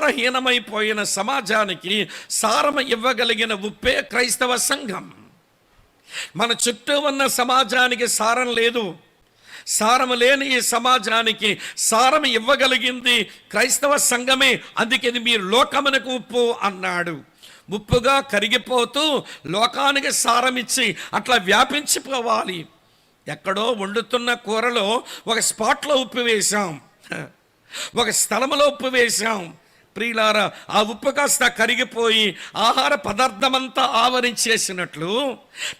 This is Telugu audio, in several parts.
సారహీనమైపోయిన సమాజానికి సారం ఇవ్వగలిగిన ఉప్పే క్రైస్తవ సంఘం. మన చుట్టూ ఉన్న సమాజానికి సారం లేదు. సారం లేని ఈ సమాజానికి సారం ఇవ్వగలిగింది క్రైస్తవ సంఘమే. అందుకే మీరు లోకమునకు ఉప్పు అన్నాడు. ఉప్పుగా కరిగిపోతూ లోకానికి సారం ఇచ్చి అట్లా వ్యాపించిపోవాలి. ఎక్కడో వండుతున్న కూరలో ఒక స్పాట్లో ఉప్పు వేశాం, ఒక స్థలంలో ఉప్పు వేశాం. ప్రియులారా, ఆ ఉప్పు కాస్త కరిగిపోయి ఆహార పదార్థమంతా ఆవరించేసినట్లు,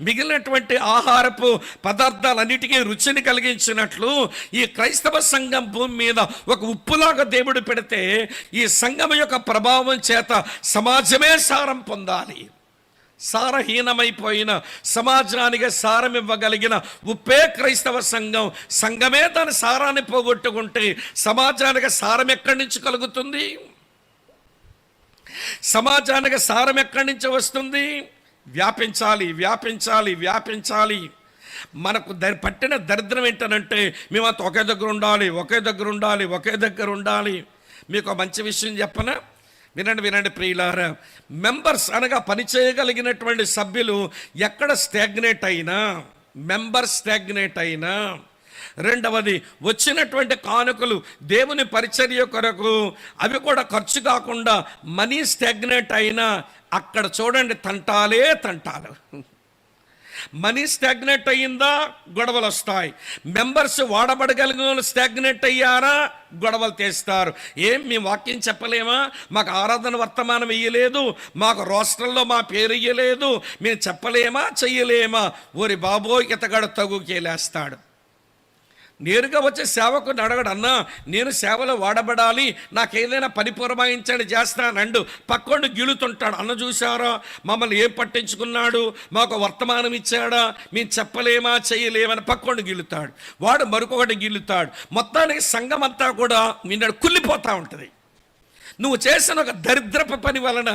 మిగిలినటువంటి ఆహారపు పదార్థాలన్నిటికీ రుచిని కలిగించినట్లు ఈ క్రైస్తవ సంఘం భూమి మీద ఒక ఉప్పులాగా దేవుడు పెడితే ఈ సంఘం యొక్క ప్రభావం చేత సమాజమే సారం పొందాలి. సారహీనమైపోయిన సమాజానికి సారం ఇవ్వగలిగిన ఉప్పే క్రైస్తవ సంఘం. సంఘమే దాని సారాన్ని పోగొట్టుకుంటే సమాజానికి సారం ఎక్కడి నుంచి కలుగుతుంది? సమాజానికి సారం ఎక్కడి నుంచి వస్తుంది? వ్యాపించాలి, వ్యాపించాలి, వ్యాపించాలి. మనకు పట్టిన దరిద్రం ఏంటనంటే మేమంతా ఒకే దగ్గర ఉండాలి, ఒకే దగ్గర ఉండాలి, ఒకే దగ్గర ఉండాలి. మీకు మంచి విషయం చెప్పనా? వినండి వినండి ప్రియులారా, మెంబర్స్ అనగా పనిచేయగలిగినటువంటి సభ్యులు ఎక్కడ స్టాగ్నేట్ అయినా, మెంబర్స్ స్టాగ్నేట్ అయినా, రెండవది వచ్చినటువంటి కానుకలు దేవుని పరిచర్య కొరకు అవి కూడా ఖర్చు కాకుండా మనీ స్టాగ్నేట్ అయినా అక్కడ చూడండి తంటాలే తంటాలు. మనీ స్టాగ్నేట్ అయ్యిందా గొడవలు వస్తాయి. మెంబర్స్ వాడబడగలిగిన స్టాగ్నేట్ అయ్యారా గొడవలు తెస్తారు. ఏం మేము వాక్యం చెప్పలేమా? మాకు ఆరాధన వర్తమానం ఇయ్యలేదు, మాకు రోస్టర్లో మా పేరు ఇయ్యలేదు, మేము చెప్పలేమా చెయ్యలేమా? ఓరి బాబోయ్ ఇతగాడు తగుకేలేస్తాడు. నేరుగా వచ్చే సేవకుని అడగడు, అన్నా నేను సేవలో వాడబడాలి, నాకేదైనా పని పురమాయించండి చేస్తానండు. పక్కోడిని గిలుతుంటాడు. అన్న చూసారా మమ్మల్ని ఏం పట్టించుకున్నాడు, మాకు వర్తమానం ఇచ్చాడా, మేము చెప్పలేమా చెయ్యలేమని పక్కోడిని గిలుతాడు. వాడు మరొకటి గిలుతాడు. మొత్తానికి సంఘం అంతా కూడా నిన్నడు కుళ్ళిపోతూ ఉంటుంది. నువ్వు చేసిన ఒక దరిద్రపు పని వలన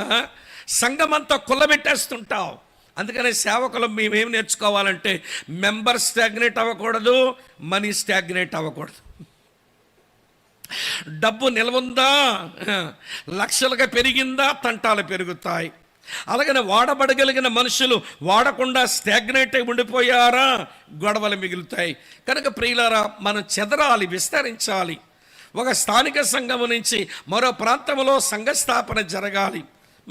సంఘమంతా కుల్లబెట్టేస్తుంటావు. అందుకనే సేవకులు మేమేం నేర్చుకోవాలంటే మెంబర్ స్టాగ్నేట్ అవ్వకూడదు, మనీ స్టాగ్నేట్ అవ్వకూడదు. డబ్బు నిల్వుందా, లక్షలుగా పెరిగిందా, తంటాలు పెరుగుతాయి. అలాగనే వాడబడగలిగిన మనుషులు వాడకుండా స్టాగ్నేట్ అయి ఉండిపోయారా గొడవలు మిగులుతాయి. కనుక ప్రియులారా, మనం చెదరాలి, విస్తరించాలి. ఒక స్థానిక సంఘం నుంచి మరో ప్రాంతంలో సంఘ స్థాపన జరగాలి.